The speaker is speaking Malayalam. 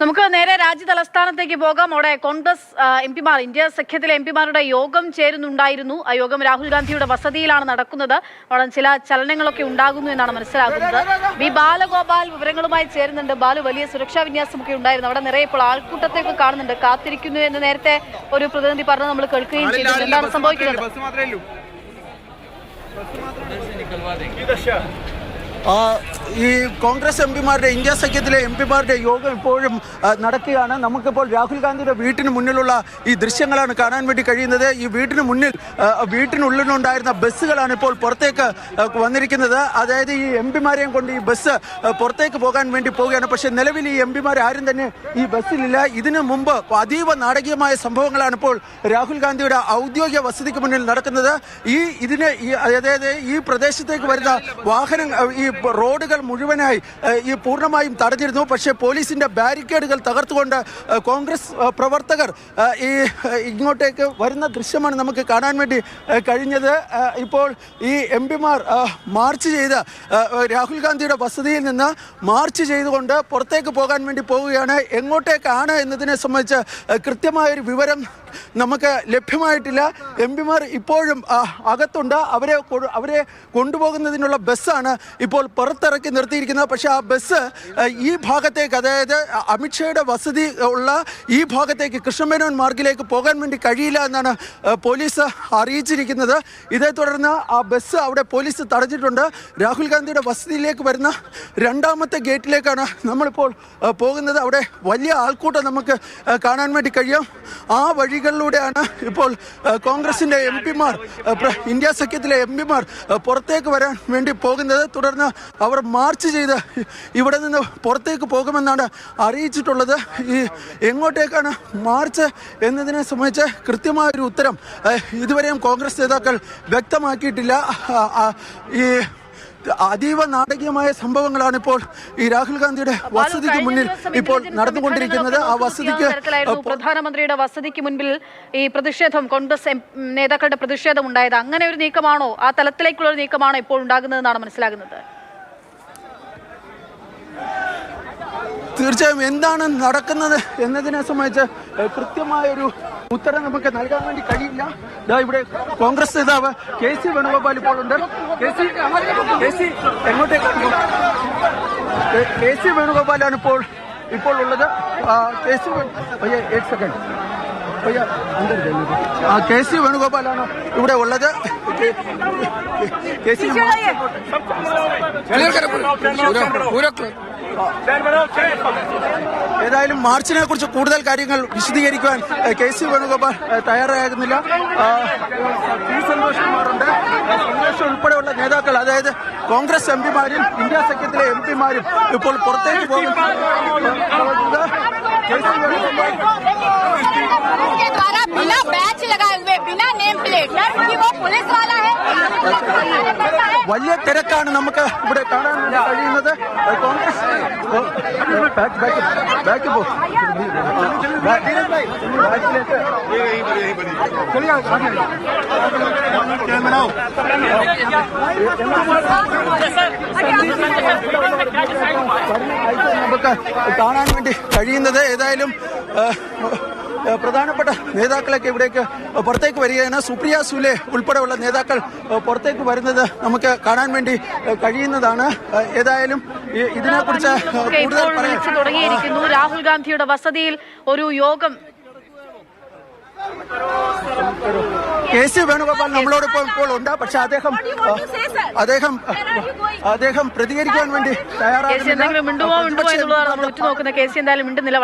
നമുക്ക് നേരെ രാജ്യ തലസ്ഥാനത്തേക്ക് പോകാം. അവിടെ കോൺഗ്രസ് എംപിമാർ, ഇന്ത്യ സഖ്യത്തിലെ എംപിമാരുടെ യോഗം ചേരുന്നുണ്ടായിരുന്നു. ആ യോഗം രാഹുൽ ഗാന്ധിയുടെ വസതിയിലാണ് നടക്കുന്നത്. അവിടെ ചില ചലനങ്ങളൊക്കെ ഉണ്ടാകുന്നു എന്നാണ് മനസ്സിലാകുന്നത്. ബി ബാലഗോപാൽ വിവരങ്ങളുമായി ചേരുന്നുണ്ട്. ബാലു, വലിയ സുരക്ഷാ വിന്യാസമൊക്കെ ഉണ്ടായിരുന്നു. അവിടെ നിറയെ ഇപ്പോൾ ആൾക്കൂട്ടത്തെയൊക്കെ കാണുന്നുണ്ട്. കാത്തിരിക്കുന്നു എന്ന് നേരത്തെ ഒരു പ്രതിനിധി പറഞ്ഞു നമ്മൾ കേൾക്കുകയും ചെയ്തു. എന്താണ് സംഭവിക്കുന്നത്? ഈ കോൺഗ്രസ് എംപിമാരുടെ, ഇന്ത്യ സഖ്യത്തിലെ എംപിമാരുടെ യോഗം ഇപ്പോഴും നടക്കുകയാണ്. നമുക്കിപ്പോൾ രാഹുൽ ഗാന്ധിയുടെ വീട്ടിന് മുന്നിലുള്ള ഈ ദൃശ്യങ്ങളാണ് കാണാൻ വേണ്ടി കഴിയുന്നത്. ഈ വീട്ടിന് മുന്നിൽ, വീട്ടിനുള്ളിലുണ്ടായിരുന്ന ബസ്സുകളാണ് ഇപ്പോൾ പുറത്തേക്ക് വന്നിരിക്കുന്നത്. അതായത് ഈ എംപിമാരെയും കൊണ്ട് ഈ ബസ് പുറത്തേക്ക് പോകാൻ വേണ്ടി പോവുകയാണ്. പക്ഷേ നിലവിൽ ഈ എംപിമാർ ആരും തന്നെ ഈ ബസ്സിലില്ല. ഇതിനു മുമ്പ് അതീവ നാടകീയമായ സംഭവങ്ങളാണ് ഇപ്പോൾ രാഹുൽ ഗാന്ധിയുടെ ഔദ്യോഗിക വസതിക്ക് മുന്നിൽ നടക്കുന്നത്. അതായത് ഈ പ്രദേശത്തേക്ക് വരുന്ന വാഹനം, ഈ റോഡുകൾ മുഴുവനായി ഈ പൂർണ്ണമായും തടഞ്ഞിരുന്നു. പക്ഷേ പോലീസിന്റെ ബാരിക്കേഡുകൾ തകർത്തുകൊണ്ട് കോൺഗ്രസ് പ്രവർത്തകർ ഇങ്ങോട്ടേക്ക് വരുന്ന ദൃശ്യമാണ് നമുക്ക് കാണാൻ വേണ്ടി കഴിഞ്ഞത്. ഇപ്പോൾ ഈ എംപിമാർ മാർച്ച് ചെയ്ത് രാഹുൽ ഗാന്ധിയുടെ വസതിയിൽ നിന്ന് മാർച്ച് ചെയ്തുകൊണ്ട് പുറത്തേക്ക് പോകാൻ വേണ്ടി പോവുകയാണ്. എങ്ങോട്ടേക്കാണ് എന്നതിനെ സംബന്ധിച്ച് കൃത്യമായൊരു വിവരം നമുക്ക് ലഭ്യമായിട്ടില്ല. എംപിമാർ ഇപ്പോഴും അകത്തുണ്ട്. അവരെ കൊണ്ടുപോകുന്നതിനുള്ള ബസ്സാണ് ഇപ്പോൾ പുറത്തിറക്കി നിർത്തിയിരിക്കുന്നത്. പക്ഷേ ആ ബസ് ഈ ഭാഗത്തേക്ക്, അതായത് അമിത്ഷായുടെ വസതി ഉള്ള ഈ ഭാഗത്തേക്ക്, കൃഷ്ണമേനോൻ മാർഗിലേക്ക് പോകാൻ വേണ്ടി കഴിയില്ല എന്നാണ് പോലീസ് അറിയിച്ചിരിക്കുന്നത്. ഇതേ തുടർന്ന് ആ ബസ് അവിടെ പോലീസ് തടഞ്ഞിട്ടുണ്ട്. രാഹുൽ ഗാന്ധിയുടെ വസതിയിലേക്ക് വരുന്ന രണ്ടാമത്തെ ഗേറ്റിലേക്കാണ് നമ്മളിപ്പോൾ പോകുന്നത്. അവിടെ വലിയ ആൾക്കൂട്ടം നമുക്ക് കാണാൻ വേണ്ടി കഴിയും. ആ വഴികളിലൂടെയാണ് ഇപ്പോൾ കോൺഗ്രസിൻ്റെ എംപിമാർ, ഇന്ത്യ സഖ്യത്തിലെ എംപിമാർ പുറത്തേക്ക് വരാൻ വേണ്ടി പോകുന്നത്. തുടർന്ന് അവർ മാർച്ച് ചെയ്ത് ഇവിടെ നിന്ന് പുറത്തേക്ക് പോകുമെന്നാണ് അറിയിച്ചിട്ടുള്ളത്. ഈ എങ്ങോട്ടേക്കാണ് മാർച്ച് എന്നതിനെ സംബന്ധിച്ച് കൃത്യമായൊരു ഉത്തരം ഇതുവരെയും കോൺഗ്രസ് നേതാക്കൾ വ്യക്തമാക്കിയിട്ടില്ല. ഈ അതീവ നാടകീയമായ സംഭവങ്ങളാണ് ഇപ്പോൾ ഈ രാഹുൽ ഗാന്ധിയുടെ വസതിക്ക് മുന്നിൽ ഇപ്പോൾ നടന്നുകൊണ്ടിരിക്കുന്നത്. ആ വസതിക്ക്, പ്രധാനമന്ത്രിയുടെ വസതിക്ക് മുൻപിൽ ഈ പ്രതിഷേധം, കോൺഗ്രസ് നേതാക്കളുടെ പ്രതിഷേധം ഉണ്ടായത്, അങ്ങനെ ഒരു നീക്കമാണോ, ആ തലത്തിലേക്കുള്ള ഒരു നീക്കമാണോ ഇപ്പോൾ ഉണ്ടാകുന്നതെന്നാണ് മനസ്സിലാകുന്നത്? തീർച്ചയായും എന്താണ് നടക്കുന്നത് എന്നതിനെ സംബന്ധിച്ച് കൃത്യമായൊരു ഉത്തരം നമുക്ക് നൽകാൻ വേണ്ടി കഴിയില്ല. ഇവിടെ കോൺഗ്രസ് നേതാവ് കെ.സി. വേണുഗോപാൽ ഇപ്പോൾ ഉണ്ട്. കെ.സി. വേണുഗോപാലാണ് ഇപ്പോൾ ഉള്ളത്. കെ.സി. വേണുഗോപാലാണ് ഇവിടെ ഉള്ളത്. ഏതായാലും മാർച്ചിനെ കുറിച്ച് കൂടുതൽ കാര്യങ്ങൾ വിശദീകരിക്കുവാൻ കെ.സി. വേണുഗോപാൽ തയ്യാറാകുന്നില്ല. സന്തോഷ് ഉൾപ്പെടെയുള്ള നേതാക്കൾ, അതായത് കോൺഗ്രസ് എംപിമാരും ഇന്ത്യ സഖ്യത്തിലെ എംപിമാരും ഇപ്പോൾ പുറത്തേക്ക് പോകും. വലിയ തിരക്കാണ് നമുക്ക് ഇവിടെ കാണാൻ കഴിയുന്നത്. കോൺഗ്രസ് നമുക്ക് കാണാൻ വേണ്ടി കഴിയുന്നത്. ഏതായാലും പ്രധാനപ്പെട്ട നേതാക്കളൊക്കെ ഇവിടേക്ക് പുറത്തേക്ക് വരികയാണ്. സുപ്രിയ സുലെ ഉൾപ്പെടെയുള്ള നേതാക്കൾ പുറത്തേക്ക് വരുന്നത് നമുക്ക് കാണാൻ വേണ്ടി കഴിയുന്നതാണ്. ഏതായാലും ഇതിനെക്കുറിച്ച് കൂടുതൽ തുടങ്ങിയിരിക്കുന്നു. രാഹുൽ ഗാന്ധിയുടെ വസതിയിൽ ഒരു യോഗം. കെ.സി. വേണുഗോപാൽ നമ്മളോടൊപ്പം ഇപ്പോൾ ഉണ്ട്. പക്ഷെ അദ്ദേഹം പ്രതികരിക്കാൻ വേണ്ടി തയ്യാറാകുന്നില്ല. മിണ്ടുമോ എന്നുള്ളതാണ് നമ്മൾ ഉറ്റുനോക്കുന്നത്. കെ.സി. എന്തായാലും മിണ്ടുന്നില്ല.